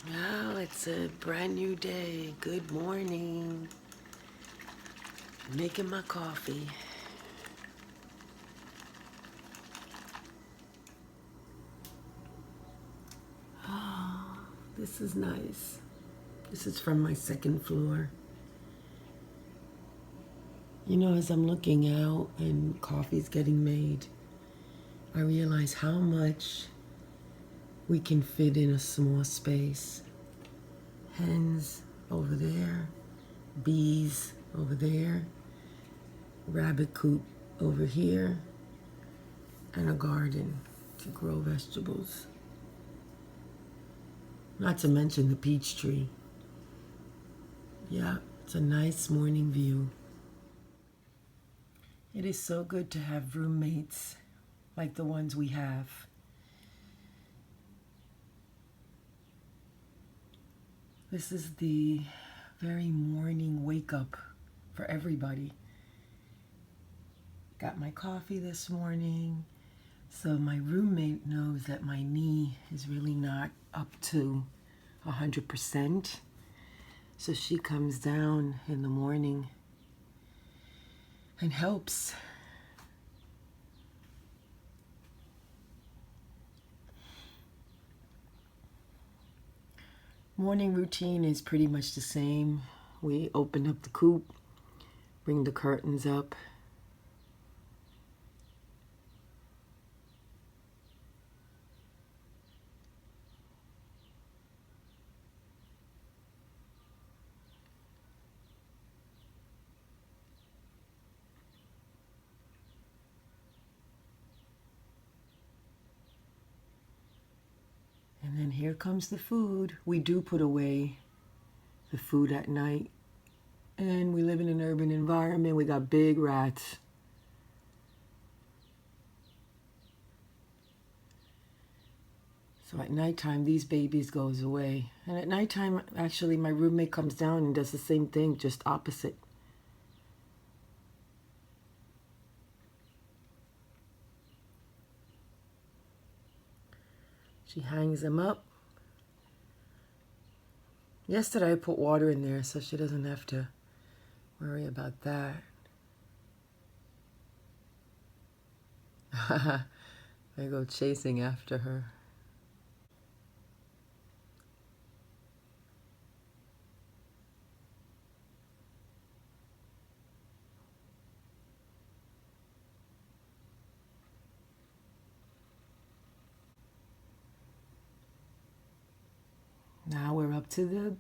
Well, it's a brand new day. Good morning. Making my coffee. Oh, this is nice. This is from my second floor. You know, as I'm looking out and coffee's getting made, I realize how much we can fit in a small space. Hens over there, bees over there, rabbit coop over here, and a garden to grow vegetables. Not to mention the peach tree. Yeah, it's a nice morning view. It is so good to have roommates like the ones we have. This is the very morning wake up for everybody. Got my coffee this morning, so my roommate knows that my knee is really not up to 100%. So she comes down in the morning and helps. Morning routine is pretty much the same. We open up the coop, bring the curtains up. And then here comes the food. We do put away the food at night. And we live in an urban environment. We got big rats. So at nighttime, these babies goes away. And at nighttime, actually, my roommate comes down and does the same thing, just opposite. She hangs them up. Yesterday, I put water in there so she doesn't have to worry about that. I go chasing after her. Now we're up to the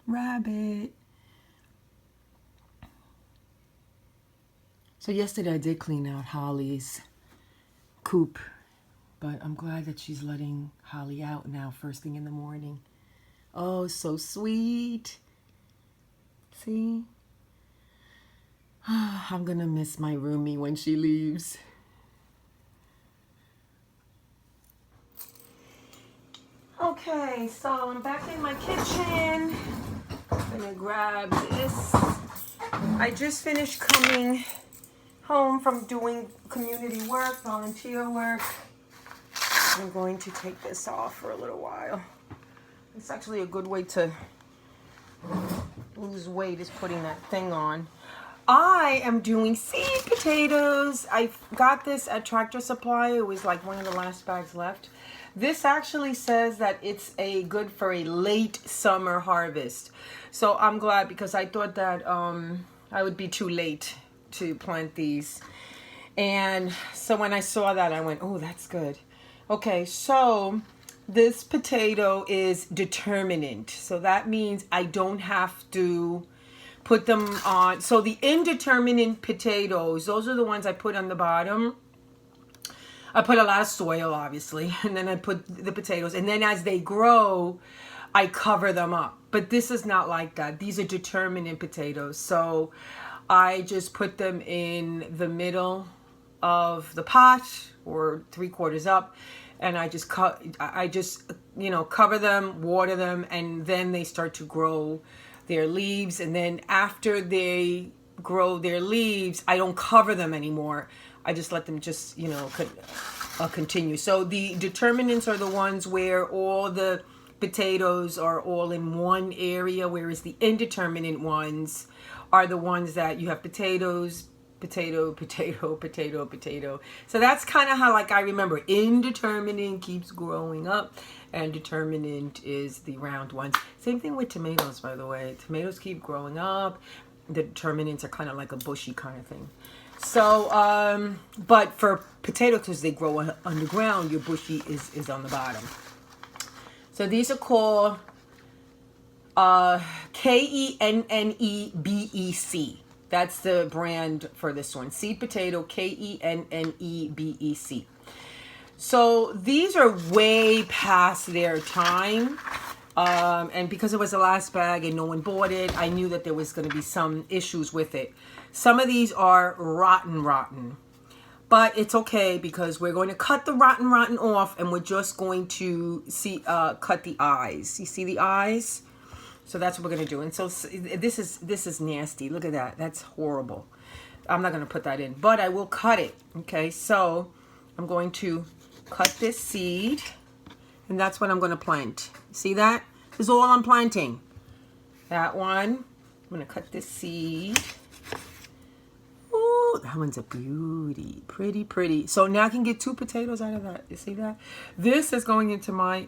rabbit. So yesterday I did clean out Holly's coop, but I'm glad that she's letting Holly out now first thing in the morning. Oh, so sweet. See? I'm gonna miss my roomie when she leaves. Okay, so I'm back in my kitchen. I'm gonna grab this. I just finished coming home from doing community work, volunteer work. I'm going to take this off for a little while. It's actually a good way to lose weight, is putting that thing on. I am doing seed potatoes. I got this at Tractor Supply. It was like one of the last bags left. This actually says that it's good for a late summer harvest. So I'm glad, because I thought that I would be too late to plant these. And so when I saw that, I went, oh, that's good. Okay, so this potato is determinate. So that means I don't have to put them on. So the indeterminate potatoes, those are the ones I put on the bottom. I put a lot of soil, obviously, and then I put the potatoes. And then as they grow, I cover them up. But this is not like that. These are determinate potatoes. So I just put them in the middle of the pot, or 3/4 up, and I just cover them, water them, and then they start to grow their leaves. And then after they grow their leaves, I don't cover them anymore. I just let them just, continue. So the determinants are the ones where all the potatoes are all in one area, whereas the indeterminate ones are the ones that you have potatoes, potato, potato, potato, potato. So that's kind of how, like, I remember indeterminate keeps growing up, and determinant is the round ones. Same thing with tomatoes, by the way. Tomatoes keep growing up. The determinants are kind of like a bushy kind of thing. So, but for potatoes, because they grow underground, your bushy is on the bottom. So these are called Kennebec. That's the brand for this one. Seed potato, Kennebec. So these are way past their time. And because it was the last bag and no one bought it, I knew that there was going to be some issues with it. Some of these are rotten. But it's okay, because we're going to cut the rotten off, and we're just going to cut the eyes. You see the eyes? So that's what we're going to do. And so this is nasty. Look at that. That's horrible. I'm not going to put that in, but I will cut it. Okay, so I'm going to cut this seed, and that's what I'm going to plant. See that? This is all I'm planting. That one. I'm going to cut this seed. Ooh, that one's a beauty. Pretty, pretty. So now I can get 2 potatoes out of that. You see that? This is going into my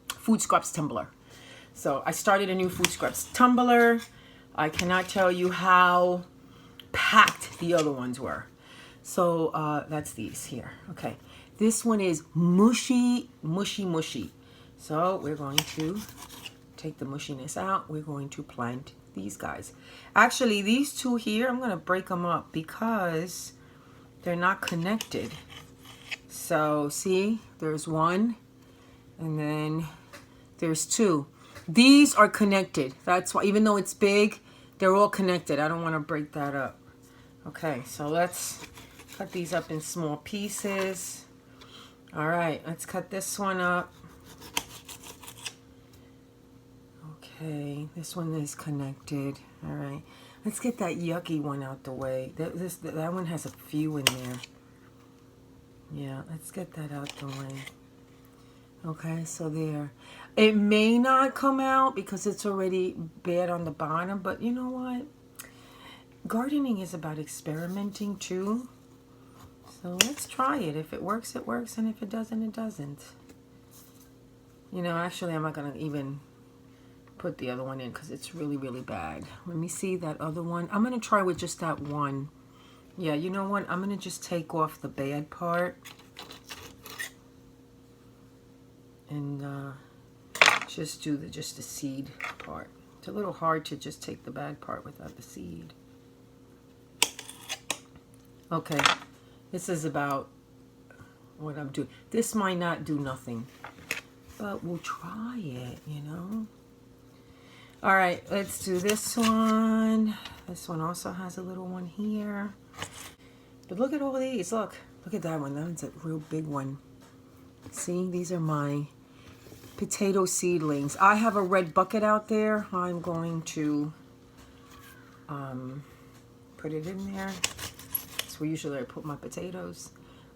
food scraps tumbler. So I started a new food scraps tumbler. I cannot tell you how packed the other ones were. So that's these here. Okay. This one is mushy. So we're going to take the mushiness out. We're going to plant these guys. Actually, these 2 here, I'm going to break them up because they're not connected. So see, there's 1, and then there's 2. These are connected. That's why, even though it's big, they're all connected. I don't want to break that up. Okay, so let's cut these up in small pieces. All right, let's cut this one up. Okay, this one is connected. All right, let's get that yucky one out the way. That one has a few in there. Yeah, let's get that out the way. Okay, so there. It may not come out because it's already bad on the bottom, but you know what? Gardening is about experimenting too. So let's try it. If it works, it works, and if it doesn't, it doesn't. You know, actually, I'm not going to even put the other one in because it's really, really bad. Let me see that other one. I'm going to try with just that one. Yeah, you know what? I'm going to just take off the bad part. And just do just the seed part. It's a little hard to just take the bad part without the seed. Okay, this is about what I'm doing. This might not do nothing, but we'll try it, you know. All right, let's do this one. This one also has a little one here. But look at all these. Look at that one. That one's a real big one. See, these are my potato seedlings. I have a red bucket out there. I'm going to put it in there. That's where usually I put my potatoes.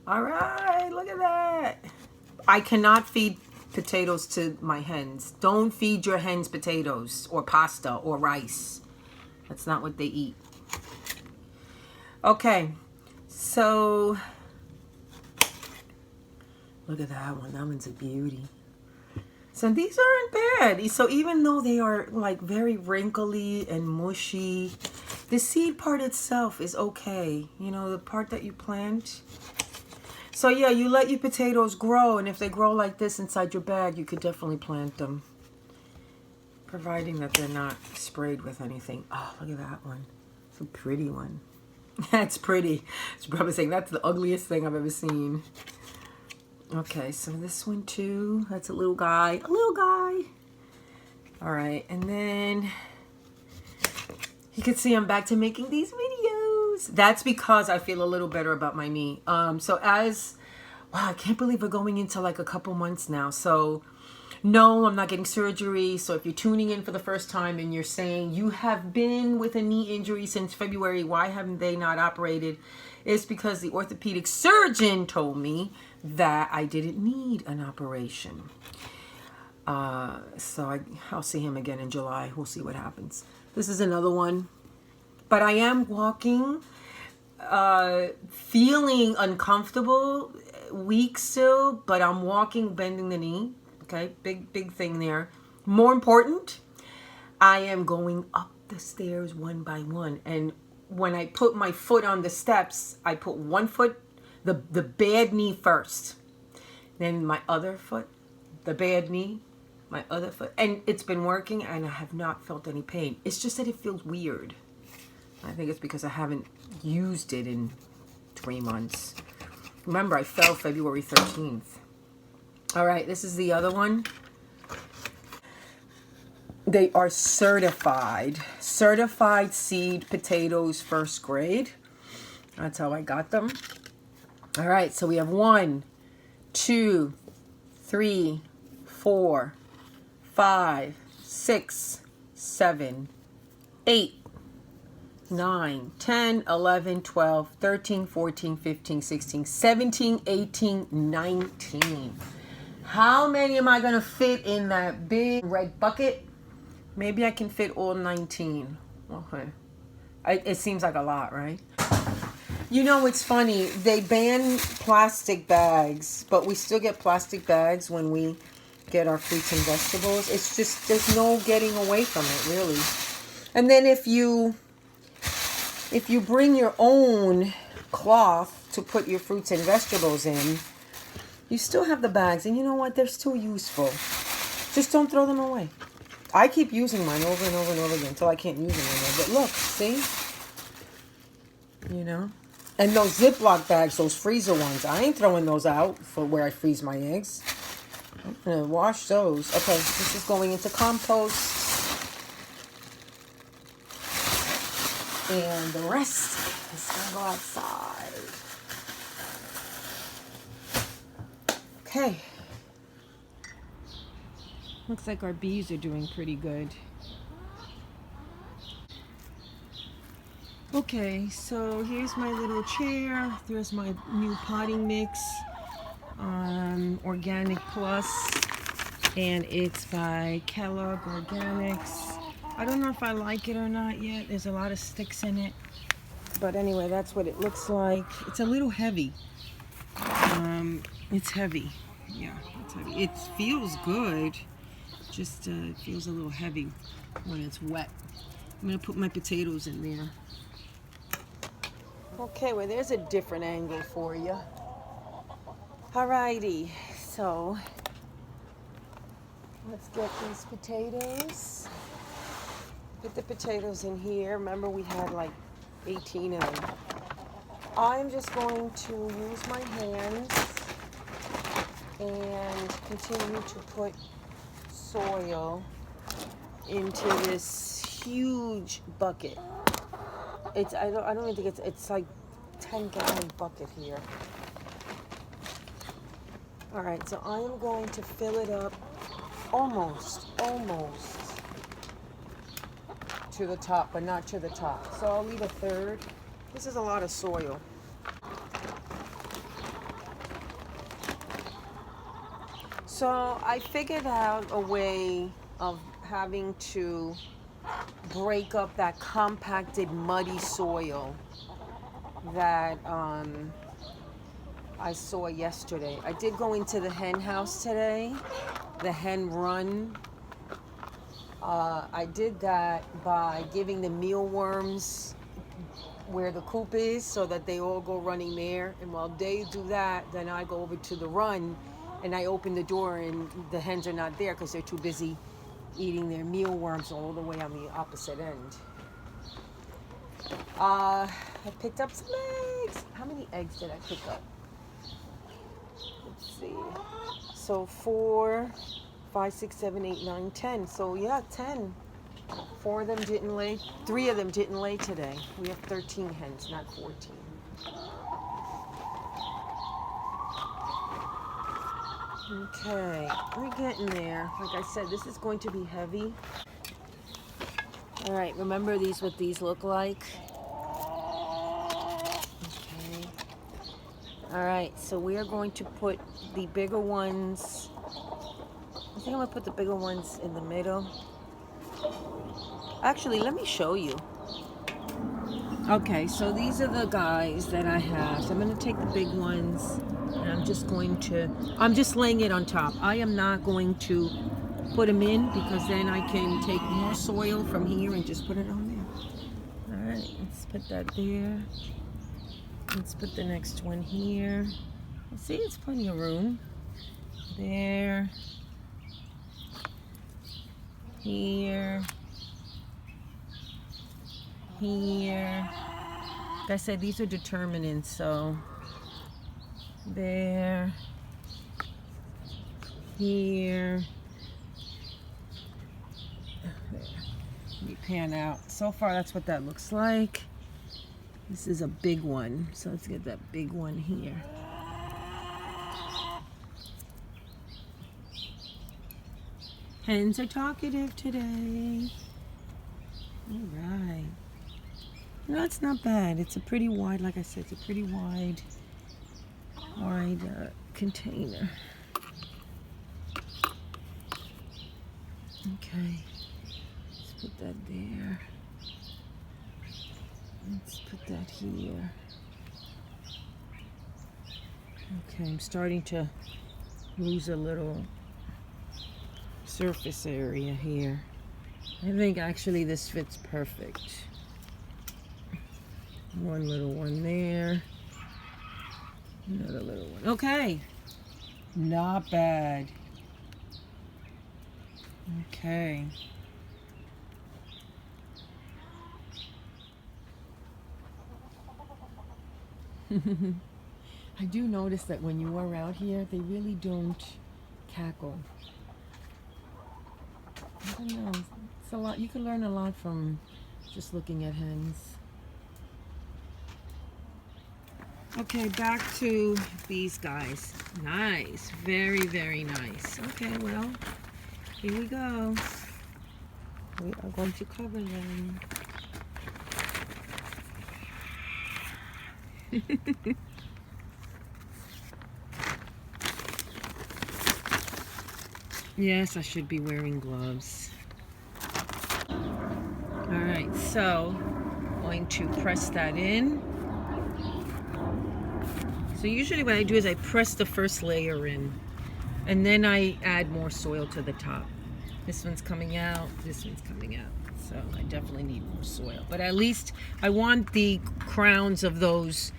All right, look at that. I cannot feed potatoes to my hens. Don't feed your hens potatoes or pasta or rice. That's not what they eat. Okay, so look at that one. That one's a beauty. So these aren't bad. So even though they are like very wrinkly and mushy, the seed part itself is okay. You know, the part that you plant. So yeah, you let your potatoes grow, and if they grow like this inside your bag, you could definitely plant them. Providing that they're not sprayed with anything. Oh, look at that one. It's a pretty one. That's pretty. It's probably saying that's the ugliest thing I've ever seen. Okay, so this one too. That's a little guy. A little guy. All right, and then you can see I'm back to making these videos. That's because I feel a little better about my knee. So as, wow, I can't believe we're going into like a couple months now. So no, I'm not getting surgery. So if you're tuning in for the first time and you're saying you have been with a knee injury since February, why haven't they not operated? It's because the orthopedic surgeon told me that I didn't need an operation. So I'll see him again in July. We'll see what happens. This is another one. But I am walking, feeling uncomfortable, weak still, but I'm walking, bending the knee. Okay, big thing there. More important, I am going up the stairs one by one. And when I put my foot on the steps, I put one foot, the bad knee first. Then my other foot, the bad knee, my other foot. And it's been working and I have not felt any pain. It's just that it feels weird. I think it's because I haven't used it in 3 months. Remember, I fell February 13th. All right, this is the other one. They are certified seed potatoes, 1st grade. That's how I got them. All right, so we have 1, 2, 3, 4, 5, 6, 7, 8, 9, 10, 11, 12, 13, 14, 15, 16, 17, 18, 19. How many am I going to fit in that big red bucket? Maybe I can fit all 19. Okay. It seems like a lot, right? You know, it's funny. They ban plastic bags, but we still get plastic bags when we get our fruits and vegetables. It's just, there's no getting away from it, really. And then if you bring your own cloth to put your fruits and vegetables in, you still have the bags. And you know what? They're still useful. Just don't throw them away. I keep using mine over and over and over again until I can't use them anymore. But look, see? You know? And those Ziploc bags, those freezer ones, I ain't throwing those out for where I freeze my eggs. I'm going to wash those. Okay, this is going into compost. And the rest is going to go outside. Okay. Looks like our bees are doing pretty good. Okay, so here's my little chair. There's my new potting mix, Organic Plus, and it's by Kellogg Organics. I don't know if I like it or not yet. There's a lot of sticks in it. But anyway, that's what it looks like. It's a little heavy. It's heavy. Yeah, it's heavy. It feels good. Just it feels a little heavy when it's wet. I'm going to put my potatoes in there. Okay, well, there's a different angle for you. Alrighty, so let's get these potatoes. Put the potatoes in here. Remember, we had like 18 of them. I'm just going to use my hands and continue to put soil into this huge bucket. I don't even think it's like 10-gallon bucket here. All right, so I am going to fill it up almost to the top, but not to the top. So I'll leave a third. This is a lot of soil. So I figured out a way of having to break up that compacted muddy soil that I saw yesterday. I did go into the hen house today, the hen run. I did that by giving the mealworms where the coop is so that they all go running there. And while they do that, then I go over to the run and I open the door and the hens are not there because they're too busy eating their mealworms all the way on the opposite end. I picked up some eggs. How many eggs did I pick up? Let's see. So 4, 5, 6, 7, 8, 9, 10. So yeah, 10. 4 of them didn't lay. 3 of them didn't lay today. We have 13 hens, not 14. Okay, we're getting there. Like I said, this is going to be heavy. All right, remember what these look like? Okay. All right, so we are going to put the bigger ones. I think I'm gonna put the bigger ones in the middle. Actually, let me show you. Okay, so these are the guys that I have. So I'm gonna take the big ones and I'm just laying it on top. I am not going to put them in because then I can take more soil from here and just put it on there. All right, let's put that there. Let's put the next one here. See, it's plenty of room. There. Here. Here. Like I said, these are determinants, so there. Here. There. Let me pan out. So far, that's what that looks like. This is a big one, so let's get that big one here. Hens are talkative today. All right. No, it's not bad. It's a pretty wide, like I said, it's a pretty wide container. Okay. Let's put that there. Let's put that here. Okay, I'm starting to lose a little surface area here. I think actually this fits perfect. One little one there. Another little one. Okay. Not bad. Okay. I do notice that when you are out here, they really don't cackle. I don't know. It's a lot. You can learn a lot from just looking at hens. Okay, back to these guys. Nice. Very, very nice. Okay, well, here we go. We are going to cover them. Yes, I should be wearing gloves. All right, so I'm going to press that in. So usually what I do is I press the first layer in and then I add more soil to the top. This one's coming out, this one's coming out. So I definitely need more soil. But at least I want the crowns of those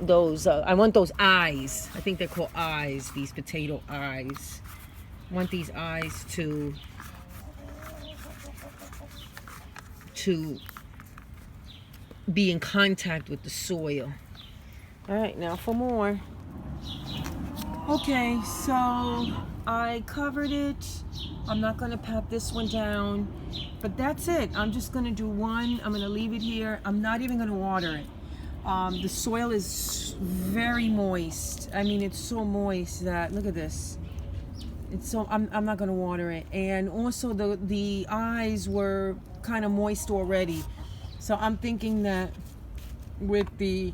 I want those eyes. I think they're called eyes, these potato eyes. I want these eyes to be in contact with the soil. All right, now for more. Okay, so I covered it. I'm not gonna pat this one down, but that's it. I'm just gonna do one. I'm gonna leave it here. I'm not even gonna water it. The soil is very moist. I mean, it's so moist that, look at this. It's so, I'm not gonna water it. And also the eyes were kind of moist already. So I'm thinking that with the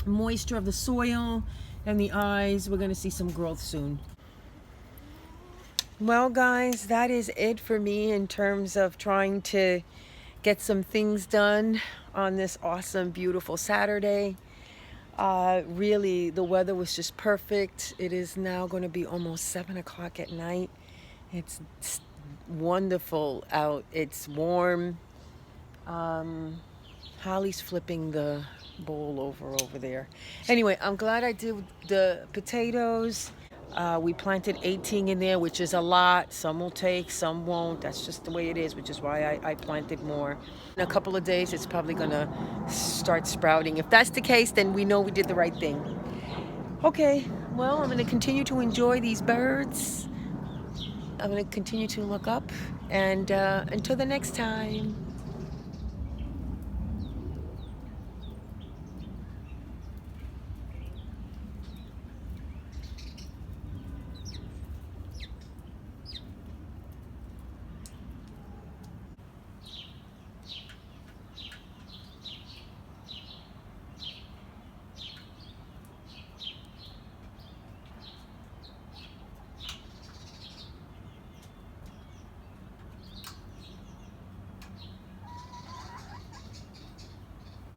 moisture of the soil and the eyes, we're gonna see some growth soon. Well guys, that is it for me in terms of trying to get some things done on this awesome, beautiful Saturday. Really, the weather was just perfect. It is now going to be almost 7 o'clock at night. It's wonderful out. It's warm. Holly's flipping the bowl over there. Anyway, I'm glad I did the potatoes. We planted 18 in there, which is a lot. Some will take, some won't. That's just the way it is, which is why I planted more. In a couple of days, it's probably gonna start sprouting. If that's the case, then we know we did the right thing. Okay, well, I'm gonna continue to enjoy these birds. I'm gonna continue to look up, and until the next time.